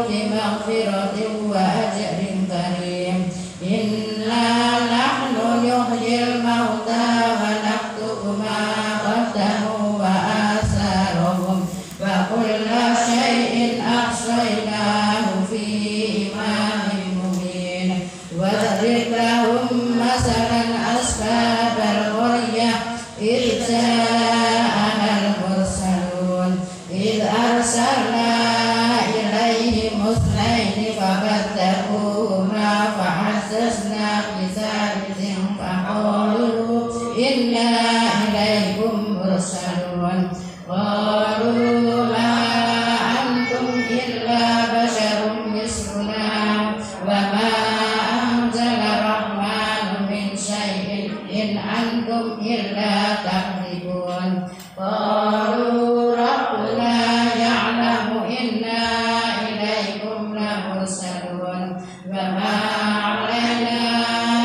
بمغفرة وأجر كريم إنا نحن نحيي الموتى ونكتب ما قدموا وآثارهم وكل شيء أحصيناه في إمام مبين واضرب لهم مثلا أصحاب القرية إذ جاءها المرسلون إذ أرسلنا إليهم اثنين فكذبوهما فعززنا بثالث فقالوا إنا إليكم مرسلون قالوا ما أنتم إلا بشر مثلنا وما أنزل الرحمن من شيء إن أنتم إلا تكذبون قالوا ربنا يعلم إنا إليكم لمرسلون وما علينا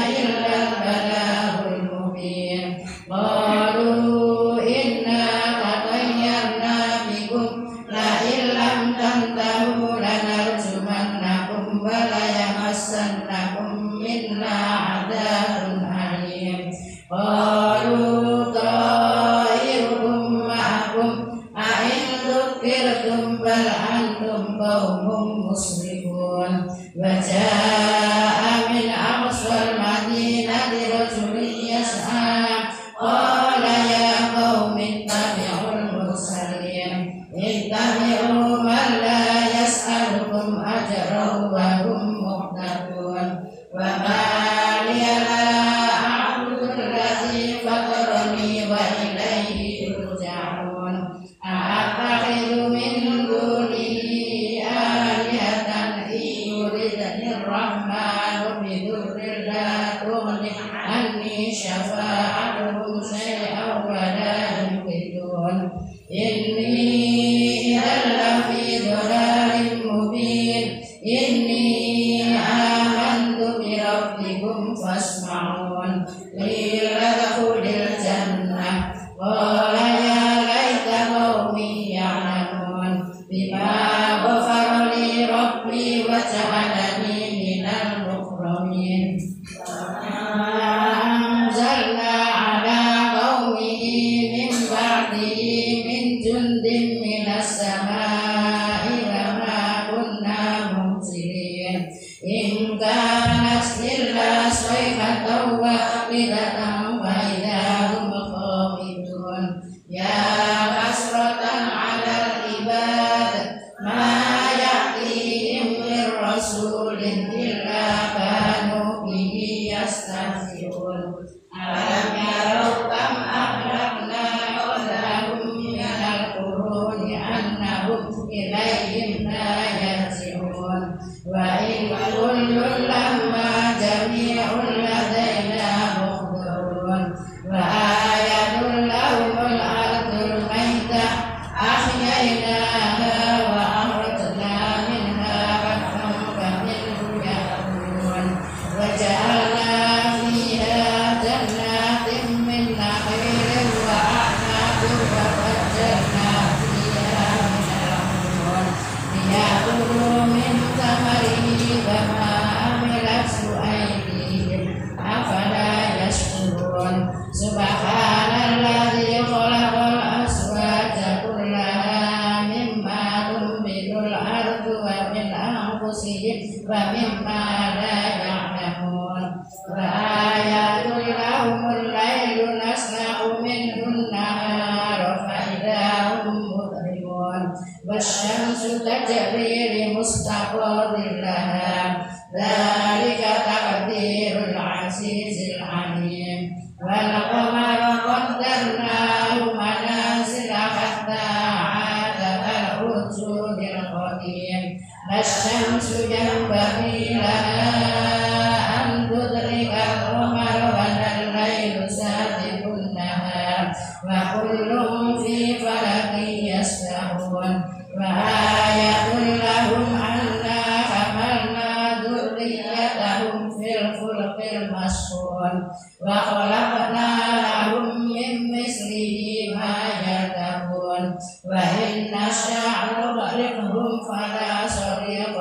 إلا البلاغ المبين قالوا إنا تطيرنا بكم لئن لم تنتهوا لنرجمنكم وليمسنكم منا عذاب أليم قالوا طائركم معكم أئن ذكرتم بل أنتم قوم مسرفون وجاء من أقصى المدينة رجل يسعى قال يا قوم اتبعوا المرسلين اتبعوا من لا يسألكم أجرا وهم مهتدون وما لي لا أعبد الذي فطرني وإليه يرجعون أأتخذ من دونه آلهة إن يردني الرحمن بضر لا تغن عني شفاعتهم شيئا ولا ينقذون إني إذا لفي ضلال مبين إني آمنت بربكم فاسمعون قيل ادخل الجنة قال يا ليت قومي يعلمون بما غفر لي ربي وجعلني من المكرمين أنزلنا على قومه من بعده من جند من السماء وما كنا منزلين إن كانت إلا صيحة واحدة فإذا هم خامدون يا حسرة على العباد ما يأتيهم من رسول إلا كانوا به يستهزئون ألم يروا كم أهلكنا قبلهم من القرون أنهم إليهم لا يرجعون وإن كل لما جميع لدينا محضرون وآية لهم الأرض الميتة أحييناها وأخرجنا منها حبا فمنه يأكلون وجعلنا فيها جنات من نخيل وأعناب وفجرنا فيها من العيون ليأكلوا من ثمره وما عملت أيديهم أفلا يشكرون سبحان الذي خلق الأزواج كلها مما تنبت الأرض ومن أنفسهم ومما لا يعلمون وآيات لهم الليل نسلخ منه النهار فإذا هم مظلمون والشمس تجري لمستقر لها ذلك تقدير العزيز العليم والقمر قدرناه منازل حتى عاد كالعرجون القديم الشمس ينبغي لها أن تدرك القمر ولا الليل سابق النهار وكل في فلك يسبحون وآية لهم أنا حملنا ذريتهم في الفلك المشحون وخلقنا لهم من مثله ما يركبون وإن نشأ نغرقهم فلا صريخ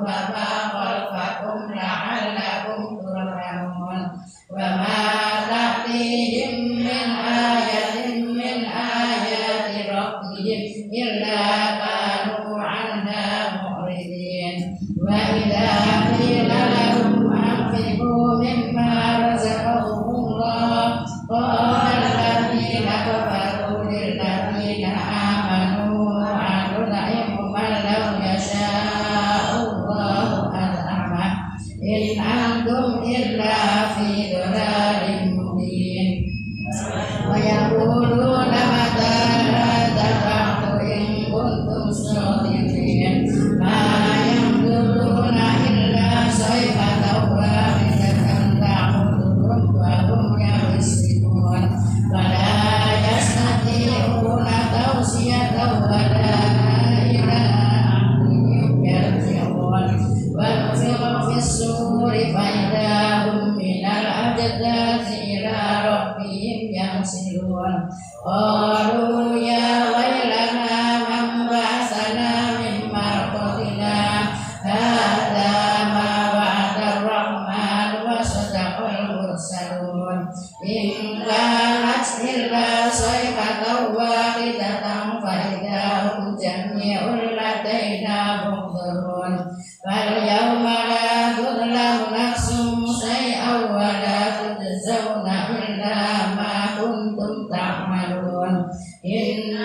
وما خلفكم لعلكم ترحمون وما تأتيهم من آية من آيات ربهم إلا كانوا عنها معرضين وإذا قيل لهم أنفقوا مما رزقهم الله قال الذين كفروا للذين آمنوا أنطعم من لو يشاء الله أطعمه إن أنتم إلا في ضلال مبين ويقولون متى هذا الوعد إن كنتم صادقين ما ينظرون إلا صيحة واحدة تأخذهم وهم ينسون ولا يستطيعون توصية ولا إلى أهلهم يرجعون ونفخ في الصور فإذا هم من الأجداث إلى ربهم ينسلون قالوا يا ويلنا من بعثنا من مرقدنا هذا ما وعد الرحمن وصدق المرسلون إن كانت إلا صيحة واحدة فإذا هم جميع لدينا محضرون فاليوم لا تظلم نفس شيئا ولا تجزون إلا ما كنتم تعملون إن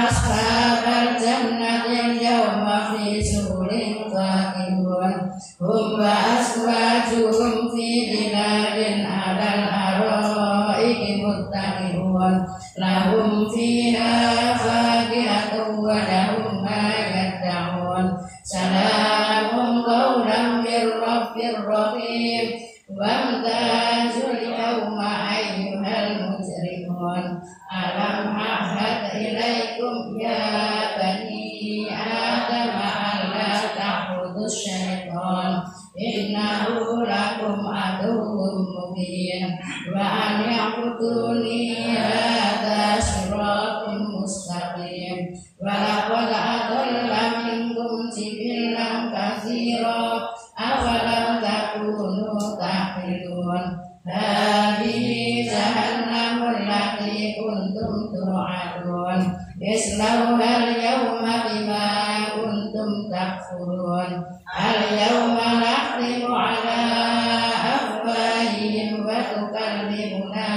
أصحاب الجنة اليوم في سرور فاكهون هم وأزواجهم في ظلال على الأرائك متكئون لهم فيها فاكهة ولهم ما يدعون سلام قولا من رب رحيم وامتازوا اليوم أيها المجرمون ألم أعهد إليكم يا بني آدم ألا تعبدوا الشيطان إنه لكم عدو مبين وأن اعبدوني هذا صراط مستقيم ولقد أضل منكم جبلا كثيرا أفلم تكونوا تعقلون هذه جهنم التي كنتم توعدون اصلوها اليوم بما كنتم تكفرون اليوم نختم على أفواههم وتكلمنا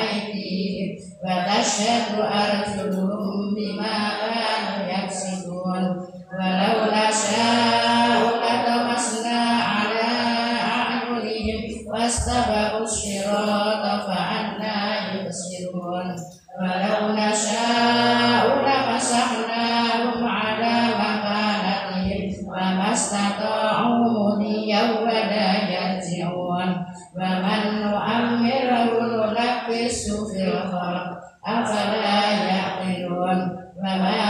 أيديهم وتشهد أرجلهم بما كانوا يكسبون ولو نشاء لطمسنا على أعينهم واستبقوا الصراط فأنى يبصرون ولو نشاء لمسحناهم على مكانتهم وما استطاعوا مضيا ولا يرجعون ومن نؤمره ننكسه في الخلق أفلا يعقلون وما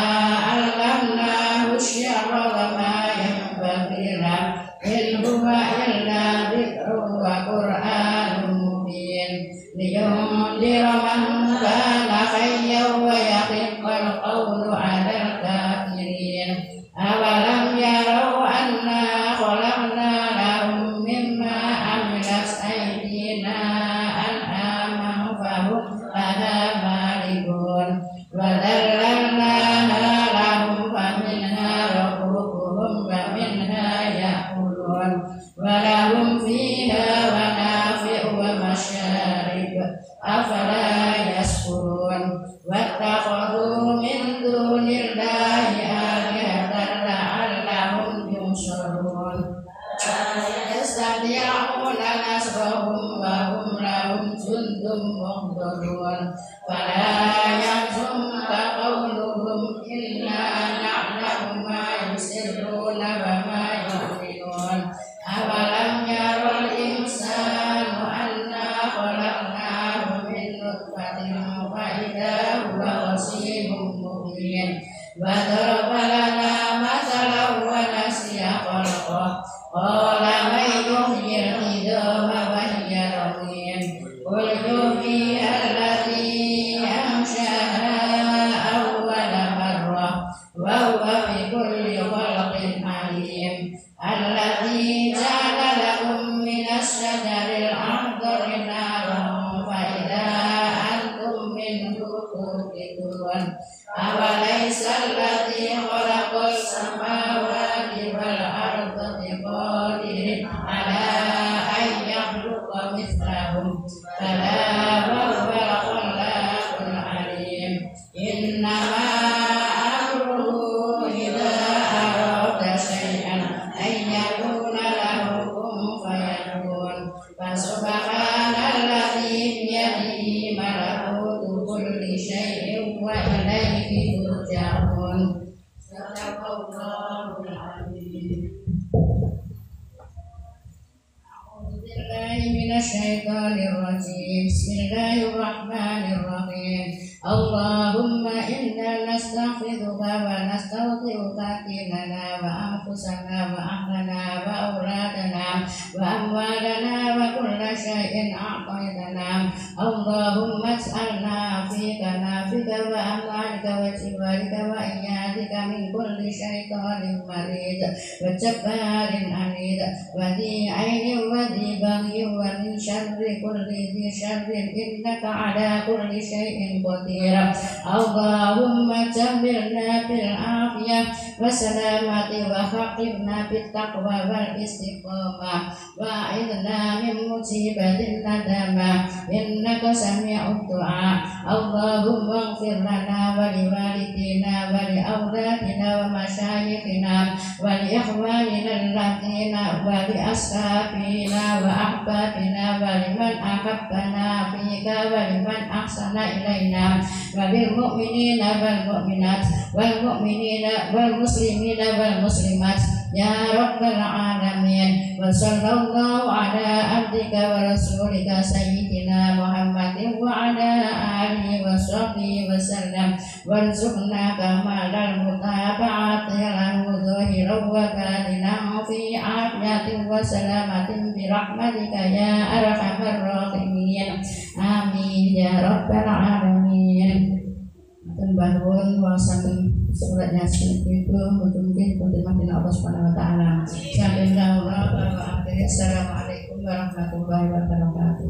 علمناه الشعر وما ينبغي له إن هو إلا ذكر وقرآن مبين لينذر من كان حيا ويحق القول على الكافرين أولم يروا أنا خلقنا لهم مما عملت أيدينا أنعاما فهم لها مالكون وذللناها لهم فمنها ركوبهم ومنها يأكلون ولهم فيها منافع ومشارب أفلا يشكرون واتخذوا من دون الله آلهة لعلهم ينصرون يستطيعون نصرهم وهم لهم جند محضرون فلا يحزنك قولهم إلا نعلم ما يسرون وما يعلنون أولم يرى الإنسان أنا خلقناه من نطفة فإذا هو خصيم مبين وضرب لنا مثلا ونسي خلقه قال من يحيي العظام وهي رميم قل يحييها الذي أنشأها أول مرة وهو بكل خلق عليم الذي جعل لكم من الشجر الأخضر نارا فإذا أنتم منه توقدون أوليس الذي خلق السماوات والأرض بقادر على أن يخلق مثلهم بلى وهو الخلاق العليم إنما أمره إذا أراد شيئا أن يقول له كن فيكون فسبحان الذي بيده ملكوت كل شيء وإليه ترجعون صدق الله العظيم. أعوذ بالله من الشيطان الرجيم بسم الله الرحمن الرحيم اللهم إنا نستغفرك ونستغفرك ديننا وأنفسنا وأهلنا وأولادنا وأموالنا وكل شيء أعطيتنا اللهم اجعلنا فيك نافك وأموالك وجوارك وإيادك من كل شيطان مريد وجبار عنيد وذي عين وذي بغي ومن شر كل ذي شر إنك على كل شيء قدير اللهم جملنا بالعافية والسلامة وفقنا بالتقوى والاستقامة وأعذنا من مصيبة الندامة إنك سميع الدعاء اللهم اغفر لنا ولوالدينا ولأولادنا ومشايخنا ولإخواننا الذين ولأصحابنا وأحبابنا ولمن أحبنا فيك ولمن أحسن إلينا وللمؤمنين والمؤمنات والمؤمنين والمسلمين والمسلمات يا رب العالمين وصلى الله على عبدك ورسولك سيدنا محمد وعلى آله وصحبه وسلم وارزقنا كمال المتابعة له ظاهرا وباطنا في عافية وسلامة برحمتك يا أرحم الراحمين آمين يا رب العالمين. Bahun wawasan surat Yasin itu mungkin berterima Allah Subhanahu wa taala. Sampai akhir. Assalamualaikum warahmatullahi wabarakatuh.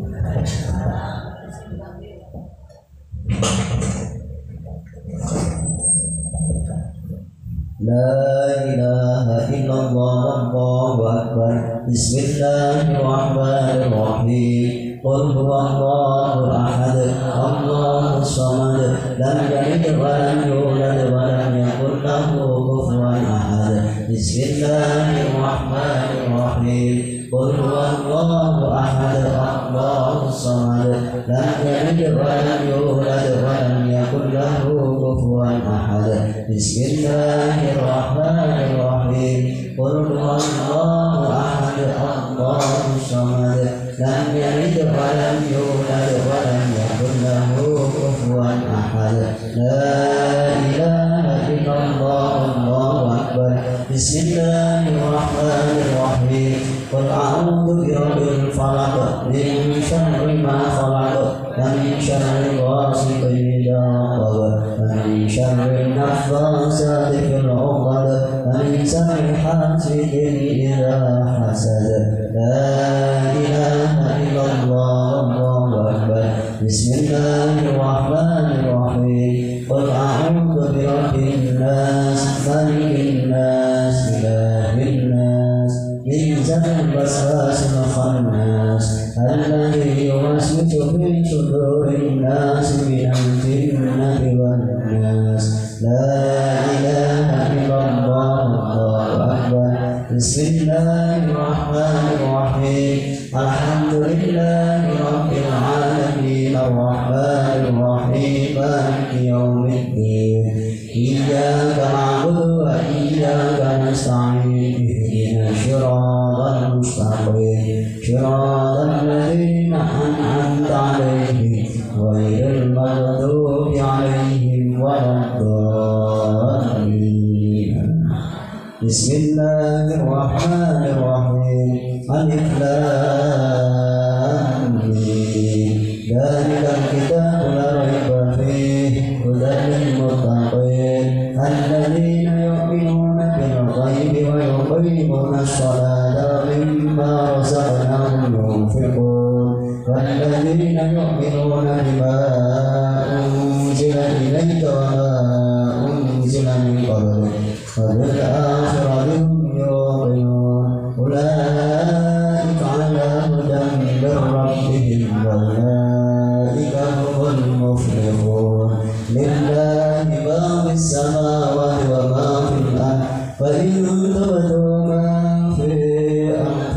La ilaha illallah wallahu akbar. Bismillahirrahmanirrahim. Qul huwallahu ahad, Allahus samad, lam yalid wa lam yulad wa lam yakul lahu kufuwan ahad. Bismillahirrahmanirrahim. Qul huwallahu ahad, Allahus samad, lam yalid wa lam yulad wa lam yakul lahu kufuwan ahad. Bismillahirrahmanirrahim. Qul huwallahu ahad, Allahus samad, lam yalid wa lam yulad wa lam yakul lahu kufuwan ahad. La ilaha illallah wallahu akbar. Bismillahirrahmanirrahim. Qul a'udzu birabbil falaq min syarri ma khalaq wa min syarri ghasiqin idza waqab wa min syarri naffasati fil 'uqad wa min syarri hasidin idza hasad. La ilaha illallah wallahu akbar. Bismillahirrahmanirrahim. Qul a'udzu birabbin nas, malikin nas, ilahin nas, min syarril waswasil khannas, alladzi yuwaswisu fi sudurin nas minal jinnati wan nas. La ilaha illallah wallahu akbar. Bismillahirrahmanirrahim. Alhamdulillahi rabbil alamin, arrahmanir rahim, maliki yaumiddin. Iyyaka na'budu wa iyyaka nasta'in. Ihdinas siratal mustaqim, siratal ladzina an'amta 'alaihim ghairil maghdubi 'alaihim waladdallin. Bismillahirrahmanirrahim. Alif lam mim. Dzalikal kitabu la raiba fihi hudan lil muttaqin alladzina yu'minuna bil ghaibi wa yuqimuna ash-shalata ومما رزقناهم ينفقون والذين يؤمنون بما أنزل إليك وما أنزل من قبلك وبالآخرة هم يوقنون أولئك على هدى من ربهم وأولئك هم المفلحون لله ما في السماوات وما في الأرض فإن تبدوا ما في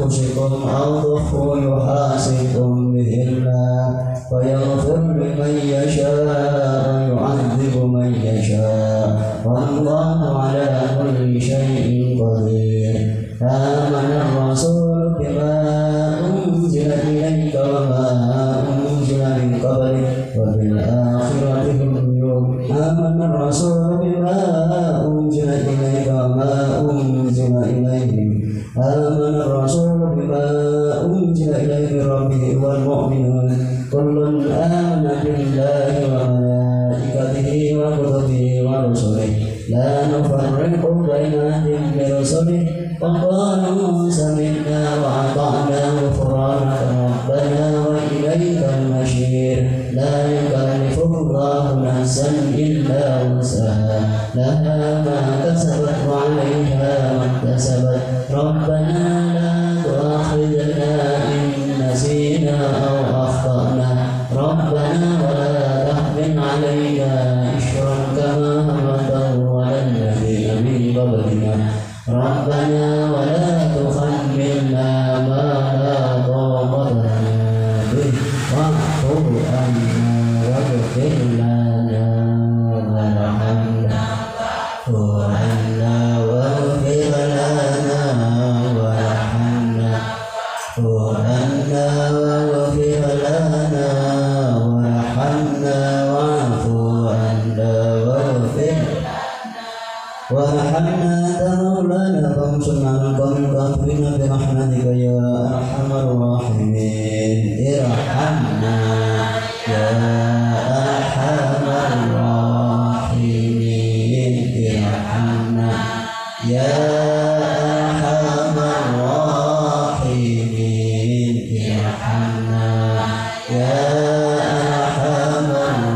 أنفسكم أو تخفوا يحاسبكم به الله فيغفر لمن يشاء ويعذب من يشاء والله على كل شيء قدير آمن الرسول بما أنزل إليك وما أنزل من قبلك وبالآخرة هم يوقنون آمن الرسول بما أنزل إليك وما أنزل إليهم آمن الرسول بما أنزل إليه من ربه والمؤمنون كل آمن بالله وملائكته وكتبه ورسله لا نفرق بين أحد من رسله وقالوا سمعنا وأطعنا غفرانك ربنا وإليك المصير لا يكلف الله نفسا إلا وسعها لها ما كسبت وعليها ما اكتسبت ربنا لا تؤاخذنا إن نسينا أو أخطأنا ربنا ولا تحمل علينا إصرا كما حملته على الذين من قبلنا ربنا ولا تحملنا ما لا طاقة لنا به واعف عنا واغفر لنا وارحمنا واغفر لنا وارحمنا واغفر لنا وارحمنا واعف عنا وارحمنا أنت مولانا فانصرنا على القوم الكافرين برحمتك يا أرحم الراحمين ارحمنا يا أرحم الراحمين ارحمنا يا أرحم الراحمين ارحمنا يا أرحم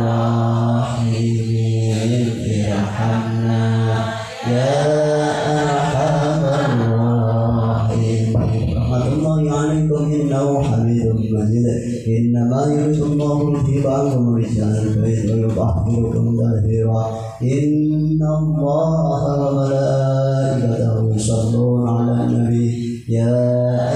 الراحمين ارحمنا يا أرحم الراحمين رحمة الله عليكم إنه حميد مجيد إنما يريد الله ليذهبكم رجال البيت ويطهركم تطهيرا إن الله وملائكته يصلون على النبي يا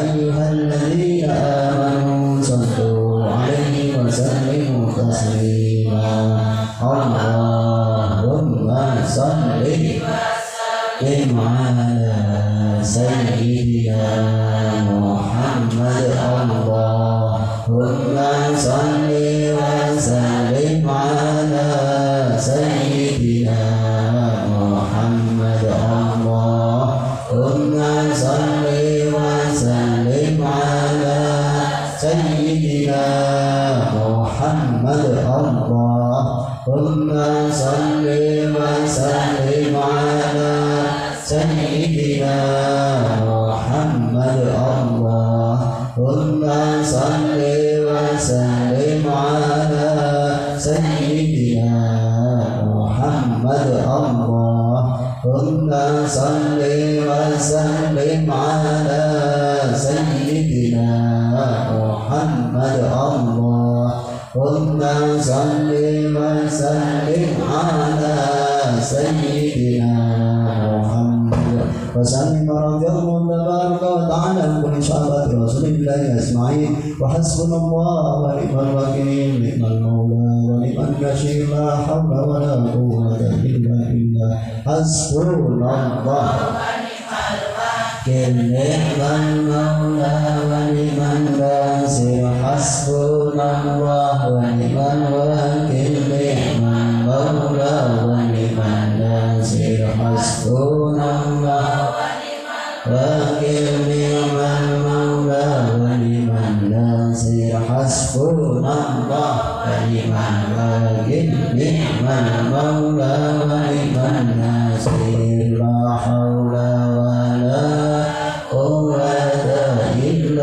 أيها الذين آمنوا صلوا عليه وسلموا تسليما اللهم صل على سيدنا محمد اللهم صل وسلم على سيدنا محمد اللهم صل وسلم على سيدنا محمد اللهم صل وسلم على سيدنا محمد اللهم صل وسلم على سيدنا محمد اللهم صل وسلم على سيدنا محمد اللهم صل وسلم على سيدنا محمد وسلم رضي الله تبارك وتعالى عن كل صحابة رسول الله أجمعين وحسبنا الله ونعم الوكيل نعم المولى ونعم النصير لا حول ولا قوة إلا بالله حسبنا الله نعم المولى ونعم النصير حسبنا الله ونعم الوكيل نعم المولى ونعم النصير حسبنا الله وكيل نعم المولى ونعم النصير حسبنا الله ونعم الوكيل نعم المولى ونعم النصير لا حول ولا قوة إلا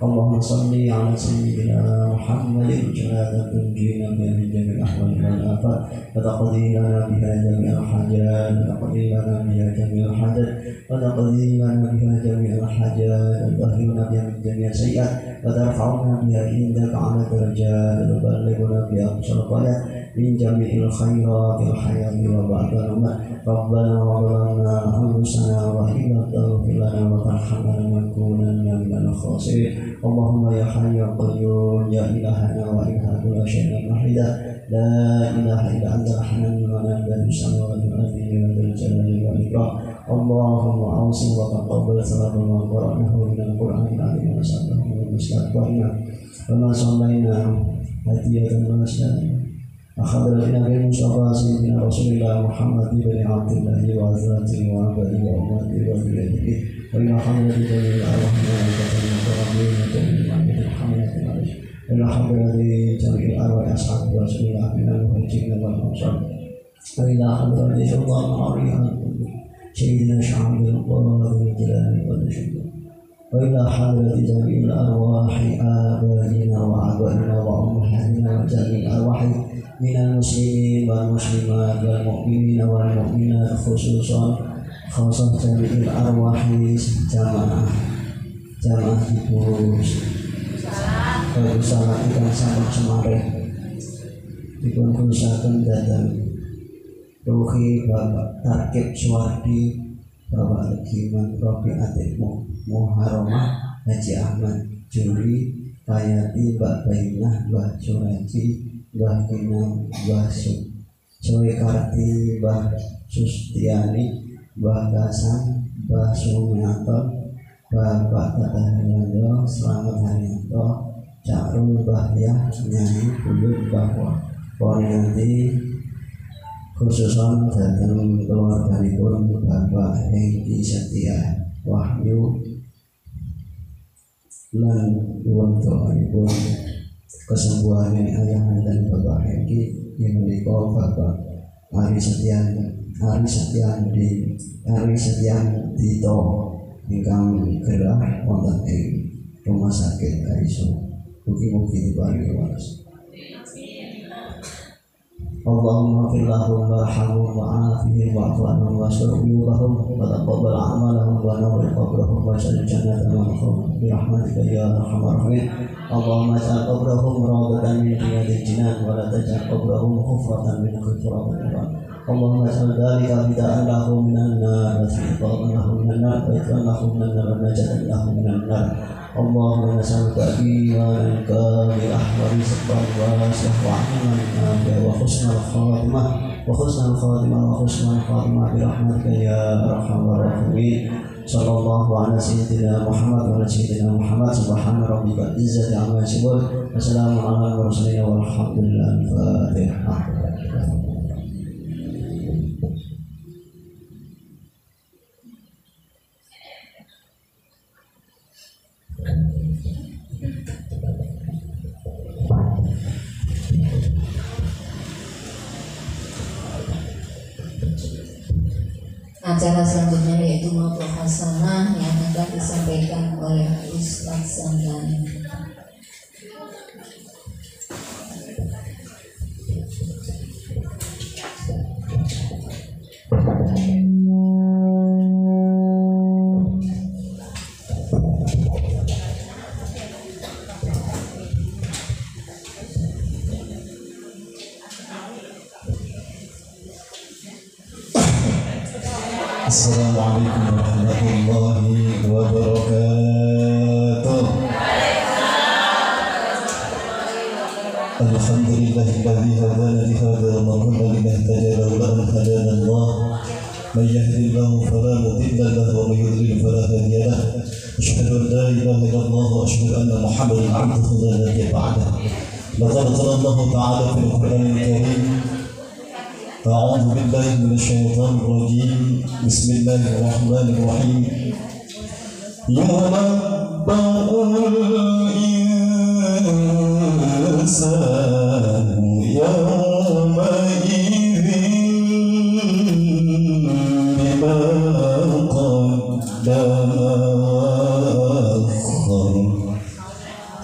اللهم صل على سيدنا محمد صلاة تنجينا بها من جميع الأحوال والآفات وتقضي لنا بها جميع الحاجات وتقضي لنا بها جميع الحاجات وتقضي لنا بها جميع الحاجات وتطهرنا بها من جميع السيئات وترفعنا بها عندك على درجات وتبلغنا بها أقصى الغايات من جميع الخيرات في الحياة وبعد الممات. ربنا ظلمنا أنفسنا وإن لم تغفر لنا وترحمنا لنكونن من الخاسرين. اللهم يا حي يا قيوم يا إلهنا وإله كل شيء وحيدا لا إله إلا أنت الحنان المنان بين السماوات والأرض يا ذا الجلال والإكرام. اللهم أوصل وتقبل ثواب ما قرأناه من القرآن العظيم ونسأله من مستقبلنا وما صلينا هدية ونسأله أخبر النبي المصطفى سيدنا رسول الله محمد بن عبد الله وعزراته وعباده وأمته وذريته وإلى حضرة جميع الأرواح الملائكة المقربين وجميع الحملة العرش وإلى حضرة جميع أرواح أصحاب رسول الله من المهاجرين والأنصار وإلى حضرة سلطان العريان سيدنا شعب القادر الجلال والشكر وإلى حضرة جميع الأرواح آبائنا وأبائنا وأمهاتنا وجميع الأرواح من المسلمين والمسلمات والمؤمنين والمؤمنات خصوصا جميع الأرواح jamaah ibu berusaha kita sangat semarin dipun berusahakan datang ruhi Bapak Tarkib Suwardi Bapak Legiman Robi Atik Muharramah Haji Ahmad Juri Kayati Mbak Bainah Mbak Suraji Mbah Kinam, Mbah Soekarti, Mbah Sustiani, Mbah Gasan, Mbah Sumianto, Bapak Tatahiyanto, Selamat Haryanto, Cakrul Mbah Yah, Nyai Buyut Mbah Ponianti, khususnya datang keluarganipun Bapak Hengki Setia Wahyu lan nyuwun doanipun kesembuhan ayah dan Bapak Hengki yang menikah Bapak Ari Setian Dito ingkang gerah wonten ing rumah sakit Aisyah. Mugi-mugi diparingi waras. Allahumma fir lahum warhamhum wa'afihim wa'fu anhum wastur uyubahum wa taqabbal a'malahum wa nawwir qabrahum wa ja'al jannata ma'ahum bi rahmatika ya arhamar rahimin. Allahumma ij'al qabrahum rawdatan min riyadil jinan wa la taj'al qabrahum hufratan min hufratil nar. Allahumma ij'al dhalika bida'an lahum minan nar wa siqatan lahum minan nar wa itqan lahum minan nar wa najatan lahum minan nar. Allahumma nas'aluka imanan kamilah wa rizqan wasi'an wa 'amalan nafi'an wa husnal khatimah bi rahmatika ya arhamar rahimin. Sallallahu ala sayyidina Muhammad wa ala sayyidina Muhammad. Subhana rabbika izzati amma yasifun wa salamun ala mursalin walhamdulillahi Fatihah. Acara selanjutnya yaitu Maulid Hasanah yang akan disampaikan oleh Ustaz Sandani. Assalamualaikum warahmatullahi wabarakatuh. Alhamdulillahilladzi hadana li hadza wa ma kunna linahtadiya lawla an hadana Allah. Man yahdihillahu fala mudilla lahu wa man yudlil fala hadiya lahu. Asyhadu an la ilaha illallah wa asyhadu anna Muhammadan abduhu wa nabiyyu ba'dahu. Laqad qala Allah ta'ala fil Qur'anil Karim. أعوذ بالله من الشيطان الرجيم. بسم الله الرحمن الرحيم. ينبأ الإنسان يومئذ بما قدم وأخر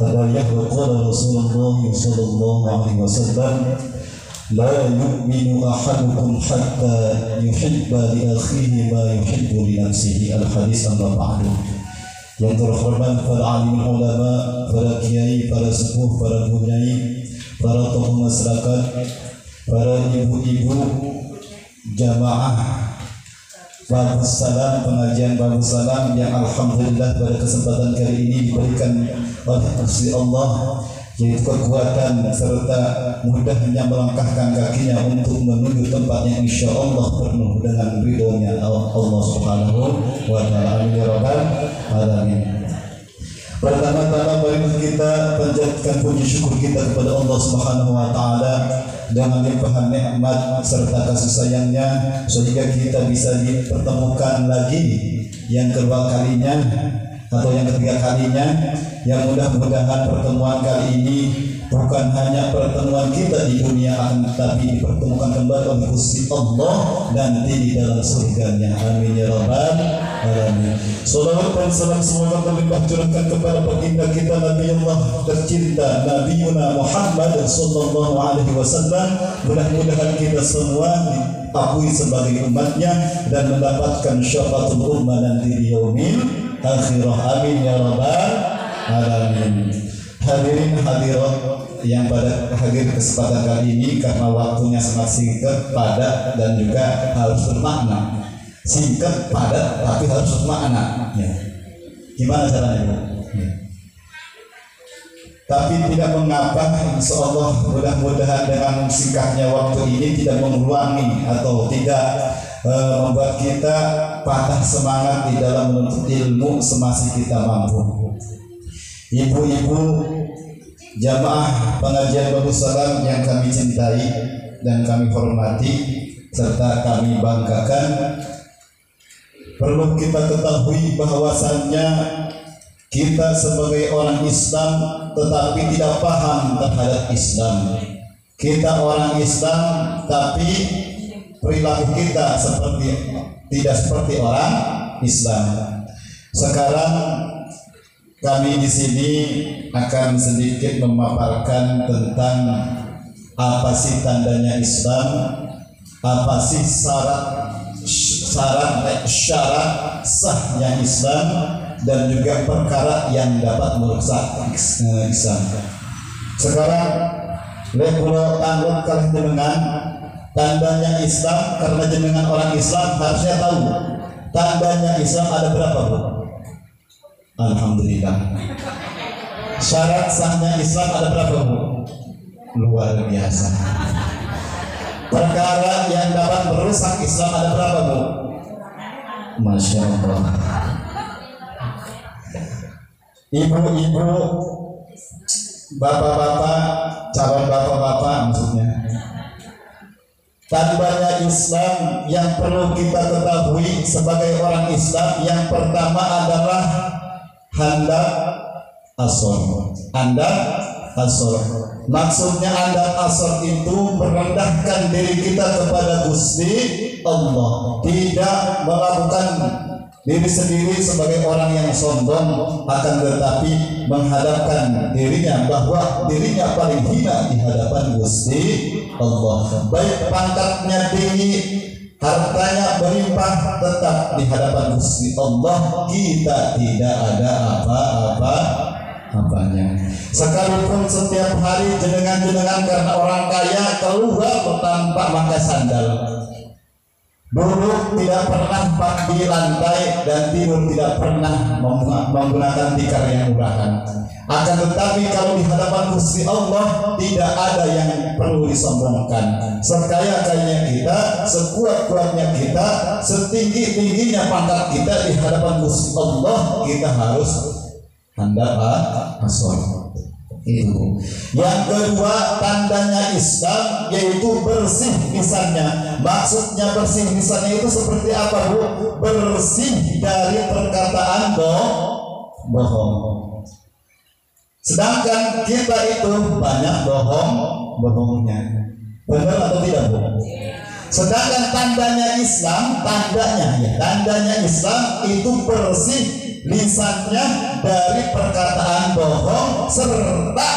هداياه وقال رسول الله صلى الله عليه وسلم لا يؤمن أحدكم حتى يحب لأخيه ما يحب لنفسه. Al-hadis amma ba'du. Yang terhormat para alim ulama, para kiai, para sepuh, para bunyai, para tokoh masyarakat, para ibu-ibu jamaah Babus Salam, pengajian Babus Salam yang alhamdulillah pada kesempatan kali ini diberikan oleh Gusti Allah yaitu kekuatan serta mudahnya melangkahkan kakinya untuk menuju tempat yang insya Allah penuh dengan ridhonya Allah Subhanahu wa Ta'ala. Amin ya rabbal alamin. Pertama-tama mari kita panjatkan puji syukur kita kepada Allah Subhanahu wa Ta'ala dengan limpahan nikmat serta kasih sayangnya sehingga kita bisa dipertemukan lagi yang kedua kalinya atau yang ketiga kalinya, yang mudah-mudahan pertemuan kali ini bukan hanya pertemuan kita di dunia tapi dipertemukan kembali oleh Gusti Allah nanti di dalam surganya. Amin ya rabbal alamin. Salawat dan salam semoga terlimpah curahkan kepada baginda kita Nabi Allah tercinta Nabi Muhammad sallallahu alaihi wasallam. Mudah-mudahan kita semua diakui sebagai umatnya dan mendapatkan syafaatul ummah nanti di yaumil akhirah. Amin ya rabbal alamin. Hadirin hadirat yang pada hadir kesempatan kali ini karena waktunya sangat singkat, padat dan juga harus bermakna. Singkat, padat tapi harus bermakna. Ya. Gimana caranya? Ya. Tapi tidak mengapa, insyaallah mudah-mudahan dengan singkatnya waktu ini tidak mengulangi atau tidak membuat kita patah semangat di dalam menuntut ilmu semasa kita mampu. Ibu-ibu jamaah pengajian Babus Salam yang kami cintai dan kami hormati serta kami banggakan, perlu kita ketahui bahwasannya kita sebagai orang Islam tetapi tidak paham terhadap Islam. Kita orang Islam tapi perilaku kita tidak seperti orang Islam. Sekarang kami di sini akan sedikit memaparkan tentang apa sih tandanya Islam, apa sih syarat sahnya Islam, dan juga perkara yang dapat merusak Islam. Sekarang kalau tanggung kalian jenengan tandanya Islam, karena jenengan orang Islam harusnya tahu tandanya Islam ada berapa, Bu? Alhamdulillah. Syarat sahnya Islam ada berapa, Bu? Luar biasa. Perkara yang dapat merusak Islam ada berapa, Bu? Masya Allah. Ibu-ibu, bapak-bapak, calon bapak-bapak maksudnya. Tandanya Islam yang perlu kita ketahui sebagai orang Islam yang pertama adalah handap asor. Handap asor. Maksudnya handap asor itu merendahkan diri kita kepada Gusti Allah, tidak melakukan diri sendiri sebagai orang yang sombong, akan tetapi menghadapkan dirinya bahwa dirinya paling hina di hadapan Gusti Allah. Baik pangkatnya tinggi, hartanya berlimpah, tetap di hadapan Gusti Allah kita tidak ada apa-apanya. Sekalipun setiap hari jenengan karena orang kaya keluar tanpa pakai sandal, duduk tidak pernah di lantai dan tidur tidak pernah menggunakan tikar yang murahan. Akan tetapi kalau di hadapan Gusti Allah tidak ada yang perlu disombongkan. Sekaya-kayanya kita, sekuat-kuatnya kita, setinggi-tingginya pangkat kita di hadapan Gusti Allah, kita harus handap asor. Itu. Yang kedua tandanya Islam yaitu bersih lisannya. Maksudnya bersih lisannya itu seperti apa, Bu? Bersih dari perkataan bohong. Sedangkan kita itu banyak bohongnya. Benar atau tidak, Bu? Sedangkan tandanya Islam, tandanya Islam itu bersih lisannya dari perkataan bohong serta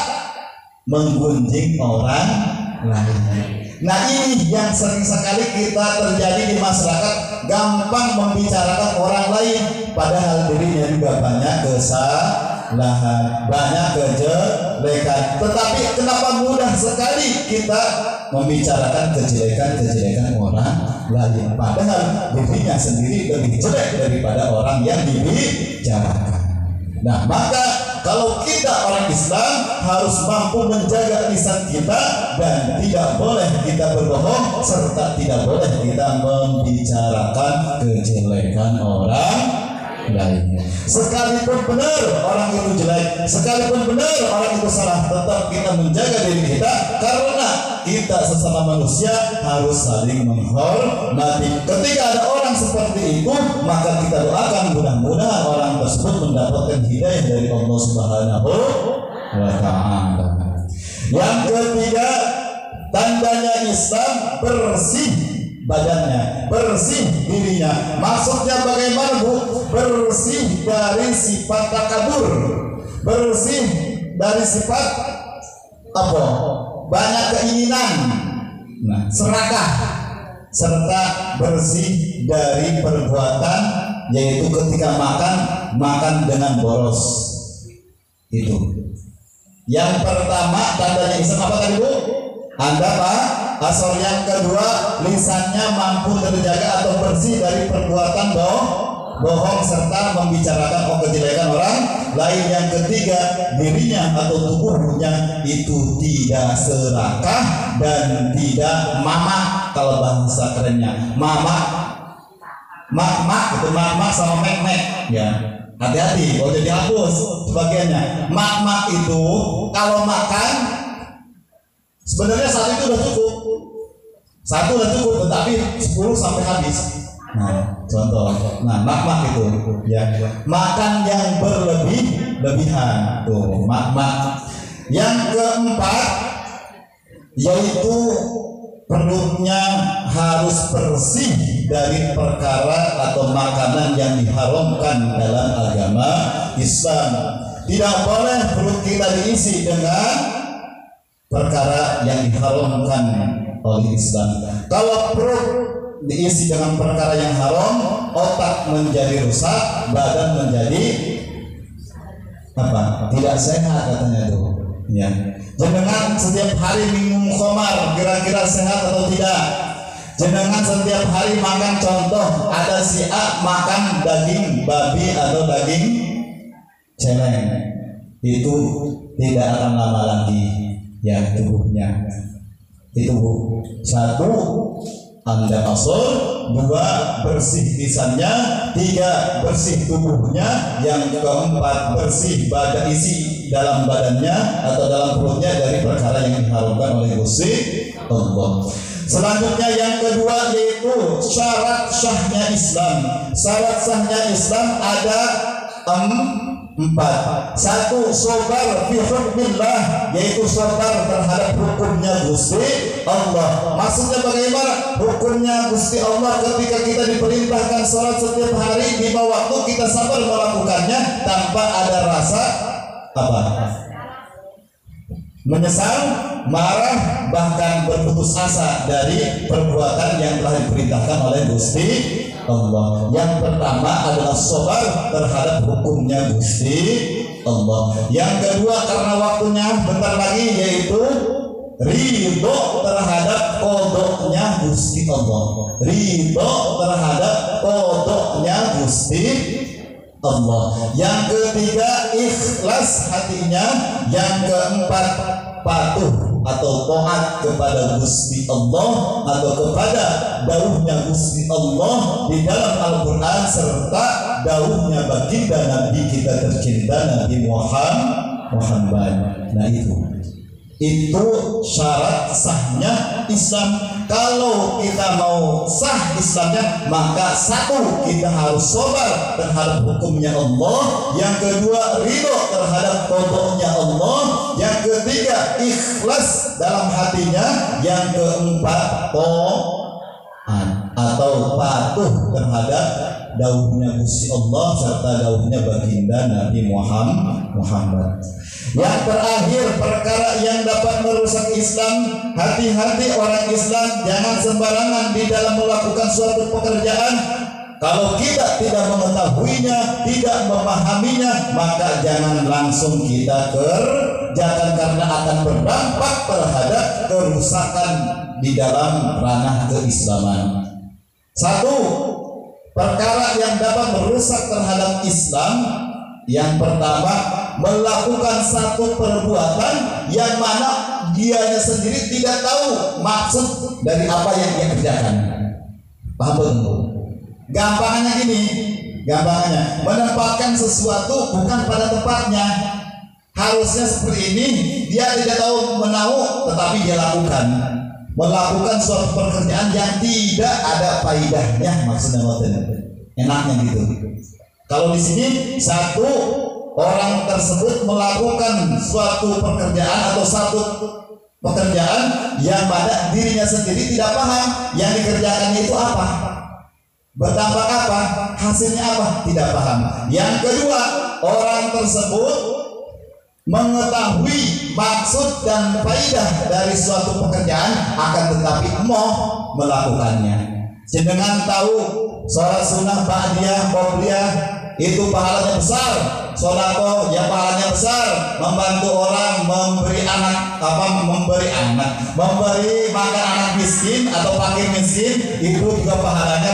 menggunjing orang lain. Nah ini yang sering sekali kita terjadi di masyarakat, gampang membicarakan orang lain padahal dirinya juga banyak kesalahan, banyak kejelekan. Tetapi kenapa mudah sekali kita membicarakan kejelekan orang lain padahal dirinya sendiri lebih jelek daripada orang yang dibicarakan. Nah maka kalau kita orang Islam harus mampu menjaga lisan kita dan tidak boleh kita berbohong serta tidak boleh kita membicarakan kejelekan orang lainnya. Sekalipun benar orang itu jelek, sekalipun benar orang itu salah, tetap kita menjaga diri kita karena kita sesama manusia harus saling menghormati. Ketika ada orang seperti itu, maka kita doakan mudah-mudahan orang tersebut mendapatkan hidayah dari Allah Subhanahu wa Ta'ala. Yang ketiga, tandanya Islam bersih badannya, bersih dirinya. Maksudnya bagaimana, Bu? Bersih dari sifat takabur, bersih dari sifat apa? Banyak keinginan, serakah, serta bersih dari perbuatan, yaitu ketika makan dengan boros. Itu yang pertama tandanya Islam apa tadi, Bu? Anda Pak asal. Yang kedua, lisannya mampu terjaga atau bersih dari perbuatan bohong serta membicarakan kejelekan orang lain. Yang ketiga, dirinya atau tubuhnya itu tidak serakah dan tidak mamak. Kalau bahasa kerennya mamak itu mamak sama mek ya. Hati-hati kalau jadi hapus sebagiannya. Mamak itu kalau makan sebenarnya satu udah cukup, tetapi 10 sampai habis. Nah, contoh. Nah, mak itu ya. Makan yang berlebihan tuh, mak. Yang keempat yaitu perutnya harus bersih dari perkara atau makanan yang diharamkan dalam agama Islam. Tidak boleh perut kita diisi dengan perkara yang diharamkan oleh Islam. Kalau perut diisi dengan perkara yang haram, otak menjadi rusak, badan menjadi apa? Tidak sehat katanya tuh. Ya. Jenengan setiap hari minum khamar, kira-kira sehat atau tidak? Jenengan setiap hari makan, contoh ada si A makan daging babi atau daging celeng, itu tidak akan lama lagi ya tubuhnya. Itu satu, Anda asal. Dua, bersih lisannya. Tiga, bersih tubuhnya. Yang keempat, bersih badan, isi dalam badannya atau dalam perutnya dari perkara yang diharamkan oleh Gusti Allah. Selanjutnya yang kedua yaitu syarat sahnya Islam. Syarat sahnya Islam ada 4. Satu, sabar fi hukmillah, yaitu sabar terhadap hukumnya Gusti Allah. Maksudnya bagaimana? Hukumnya Gusti Allah ketika kita diperintahkan sholat setiap hari 5 waktu, kita sabar melakukannya tanpa ada rasa apa? Menyesal, marah, bahkan berputus asa dari perbuatan yang telah diperintahkan oleh Gusti Allah. Yang pertama adalah sabar terhadap hukumnya Gusti Allah. Yang kedua, karena waktunya bentar lagi, yaitu ridho terhadap qadanya Gusti Allah. Ridho terhadap qadanya Gusti Allah. Yang ketiga, ikhlas hatinya. Yang keempat, patuh atau taat kepada Gusti Allah atau kepada dawuhnya Gusti Allah di dalam Al-Quran serta dawuhnya baginda Nabi kita tercinta Nabi Muhammad. Nah itu syarat sahnya Islam. Kalau kita mau sah Islamnya, maka satu, kita harus sabar terhadap hukumnya Allah. Yang kedua, ridho terhadap qadanya Allah. Yang ketiga, ikhlas dalam hatinya. Yang keempat, taat atau patuh terhadap dauhnya Gusti Allah serta dauhnya baginda Nabi Muhammad. Yang terakhir, perkara yang dapat merusak Islam, hati-hati orang Islam, jangan sembarangan di dalam melakukan suatu pekerjaan. Kalau kita tidak mengetahuinya, tidak memahaminya, maka jangan langsung kita kerjakan karena akan berdampak terhadap kerusakan di dalam ranah keislaman. Satu, perkara yang dapat merusak terhadap Islam, yang pertama, melakukan satu perbuatan yang mana dianya sendiri tidak tahu maksud dari apa yang dia kerjakan. Paham belum? Gampangannya gini, menempatkan sesuatu bukan pada tempatnya. Harusnya seperti ini, dia tidak tahu menahu, tetapi dia lakukan. Melakukan suatu pekerjaan yang tidak ada faedahnya, maksudnya enaknya gitu. Kalau di sini satu orang tersebut melakukan suatu pekerjaan atau satu pekerjaan yang pada dirinya sendiri tidak paham yang dikerjakannya itu apa, berdampak apa, hasilnya apa, tidak paham. Yang kedua, orang tersebut mengetahui maksud dan faedah dari suatu pekerjaan, akan tetapi mau melakukannya. Jenengan tahu sholat sunnah ba'diyah, qobliyah itu pahalanya besar, sholako yang pahalanya besar, membantu orang, memberi makan anak miskin atau fakir miskin, itu juga pahalanya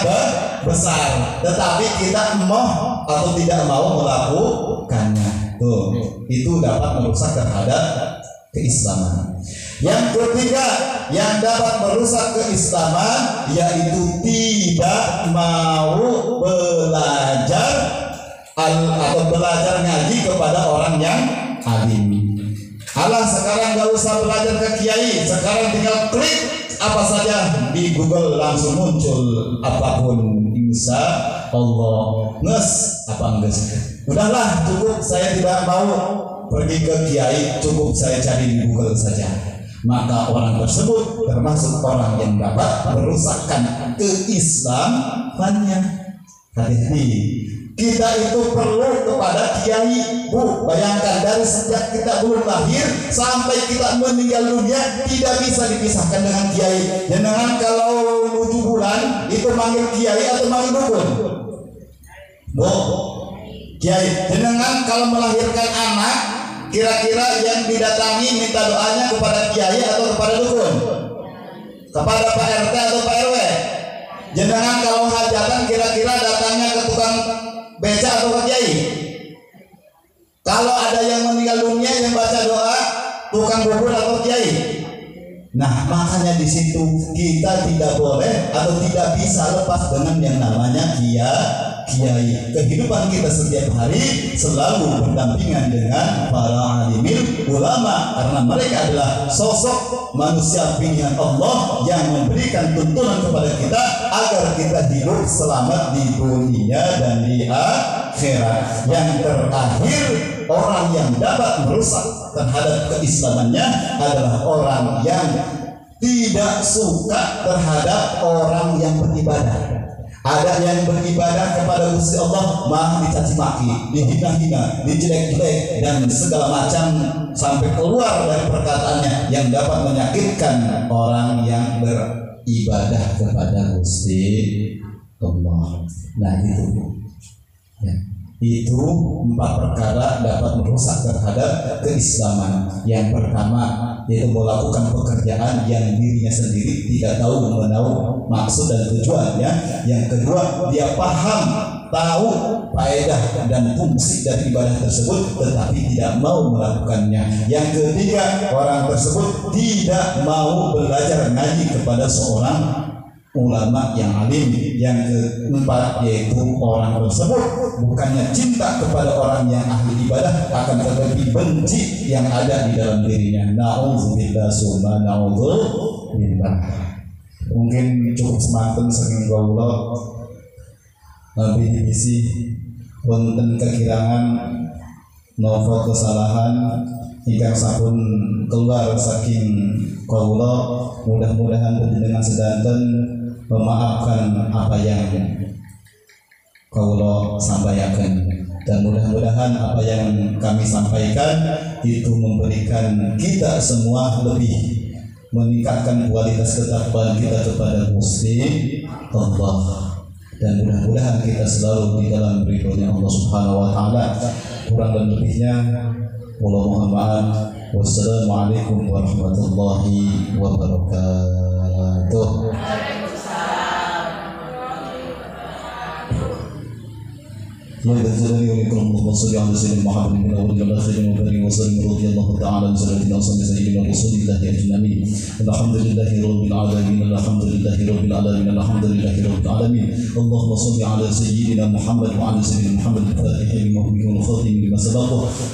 besar. Tetapi kita mau atau tidak mau melakukannya, tuh itu dapat merusak terhadap keislaman. Yang ketiga yang dapat merusak keislaman yaitu tidak mau belajar atau belajar ngaji kepada orang yang alim. Alah, sekarang gak usah belajar ke kiai, sekarang tinggal klik apa saja di Google langsung muncul apapun, insya Allah. Nges. Udahlah, cukup, saya tidak mau pergi ke kiai, cukup saya cari di Google saja. Maka orang tersebut termasuk orang yang dapat merusakkan keislamannya. Hati-hati, kita itu perlu kepada kiai, Bu. Bayangkan dari sejak kita belum lahir sampai kita meninggal dunia tidak bisa dipisahkan dengan kiai. Jangan kalau 7 bulan itu manggil kiai atau manggil dukun, Bu. Kiai. Jangan kalau melahirkan anak, kira-kira yang didatangi minta doanya kepada kiai atau kepada dukun? Kepada Pak RT atau Pak RW? Jangan kalau hajatan kira-kira datangnya ke tukang beca atau ke kiai? Kalau ada yang meninggal dunia yang baca doa tukang bubur atau kiai? Nah, makanya di situ kita tidak boleh atau tidak bisa lepas dengan yang namanya kiai. Kehidupan kita setiap hari selalu berdampingan dengan para alimil ulama, karena mereka adalah sosok manusia pilihan Allah yang memberikan tuntunan kepada kita agar kita hidup selamat di dunia dan di akhirat. Yang terakhir, orang yang dapat merusak terhadap keislamannya adalah orang yang tidak suka terhadap orang yang beribadah. Ada yang beribadah kepada Gusti Allah malah dicaci maki, dihina-hina, dijelek-jelek dan segala macam sampai keluar dari perkataannya yang dapat menyakitkan orang yang beribadah kepada Gusti Allah. Nah itu ya. Itu 4 perkara dapat merusak terhadap keislaman. Yang pertama yaitu melakukan pekerjaan yang dirinya sendiri tidak tahu menahu maksud dan tujuannya. Yang kedua, dia paham, tahu faedah dan fungsi dari ibadah tersebut tetapi tidak mau melakukannya. Yang ketiga, orang tersebut tidak mau belajar ngaji kepada seorang ulama yang alim. Yang keempat yaitu orang tersebut bukannya cinta kepada orang yang ahli ibadah, akan tetapi benci yang ada di dalam dirinya. Na'udzubillah summa na'udzubillah. Mungkin cukup semanten saking kawula nabi diisi wonten kekirangan nopo kesalahan ingkang sampun keluar saking kawula. Mudah-mudahan panjenengan sedanten memaafkan apa yang kawula sampaikan, dan mudah-mudahan apa yang kami sampaikan itu memberikan kita semua lebih meningkatkan kualitas ketakwaan kita kepada Gusti Allah, dan mudah-mudahan kita selalu di dalam ridhonya Allah Subhanahu wa taala. Kurang dan lebihnya mohon maaf. Wassalamualaikum warahmatullahi wabarakatuh. يا ذا الجلال والإكرام اللهم صل على سيدنا محمد من أول إلى آخر وبارك وسلم رضي الله تعالى عن سيدنا وصحبه سيدنا رسول الله أجمعين. الحمد لله رب العالمين، الحمد لله رب العالمين، الحمد لله رب العالمين. اللهم صل على سيدنا محمد وعلى سيدنا محمد الفاتح لما أغلق والخاتم لما سبق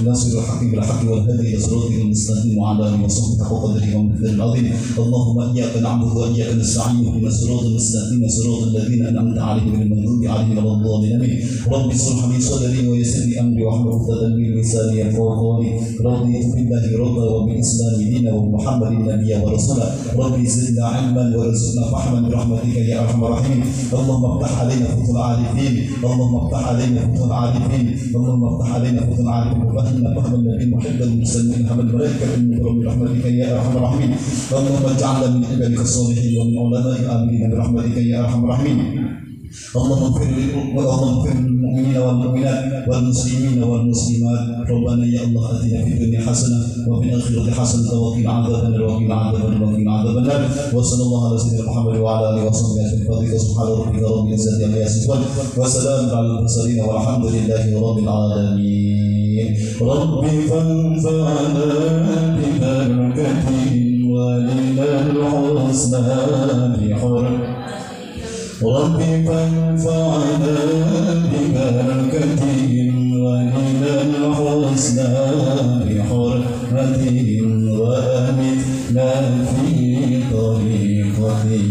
ناصر الحق بالحق والهادي إلى صراطك المستقيم وعلى آله وصحبه حق قدره ومقداره العظيم. اللهم إياك نعبد وإياك نستعين اهدنا الصراط المستقيم صراط الذين أنعمت عليهم غير المغضوب عليهم ولا الضالين. رب اشرح لي صدري ويسر لي امري واحلل عقدة من لساني يفقهوا قولي. رضيت بالله ربا وبالاسلام دينا وبمحمد نبيا ورسولا. ربي زدنا علما وارزقنا فهما برحمتك يا ارحم الراحمين. اللهم افتح علينا فتوح العارفين، اللهم افتح علينا فتوح العارفين، اللهم افتح علينا فتوح العارفين وفهمنا فهم النبي محب المرسلين هم الملائكه المكرم برحمتك يا ارحم الراحمين. اللهم اجعلنا من عبادك الصالحين ومن علماء الامرين برحمتك يا ارحم الراحمين. اللهم اغفر للمؤمنين والمؤمنات والمسلمين والمسلمات. ربنا يا الله اتنا في الدنيا حسنه وفي الاخره حسنه وقنا عذاب النار وقنا عذاب النار وقنا عذاب النار. وصلى الله على سيدنا محمد وعلى اله وصحبه اجمعين. سبحان ربك رب العزه عما يصفون وسلام على المرسلين والحمد لله رب العالمين. رب فانفعنا ببركته ولنا الحسنى بحرمته. رب فانفعنا ببركتهم ولنا الحسنى بحرمتهم وأمتنا في طريقتهم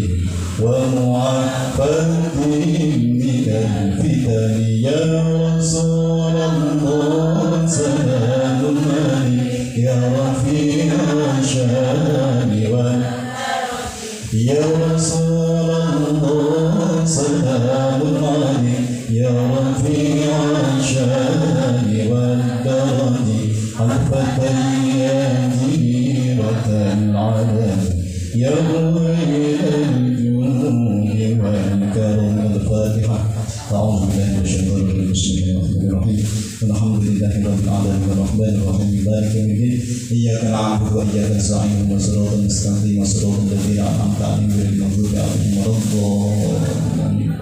ومعافاتهم من الفتن. يا رسول الله سلام عليك يا رفيع الشان يا رسول الله سلام عليك يا رفيع الشان والدرج حلفة يا جيرة العالم يا غير الجود والكرم. الفاتحة. أعوذ بالله من الشيطان الرجيم. بسم الله الرحمن الرحيم. الحمد لله رب العالمين الرحمن الرحيم مالك يوم الدين. إياك نعبد وإياك نستعين اهدنا الصراط المستقيم صراط الذين أنعمت عليهم غير المغضوب عليهم ولا الضالين.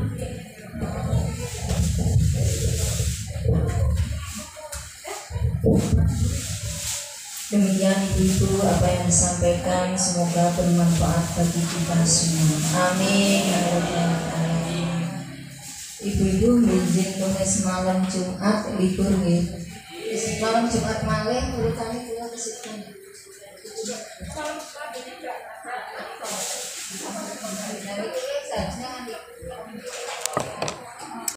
Demikian itu apa yang disampaikan, semoga bermanfaat bagi kita semua. Amin. Ibu-ibu izin tulis malam Jumat libur nggih. Malam Jumat malih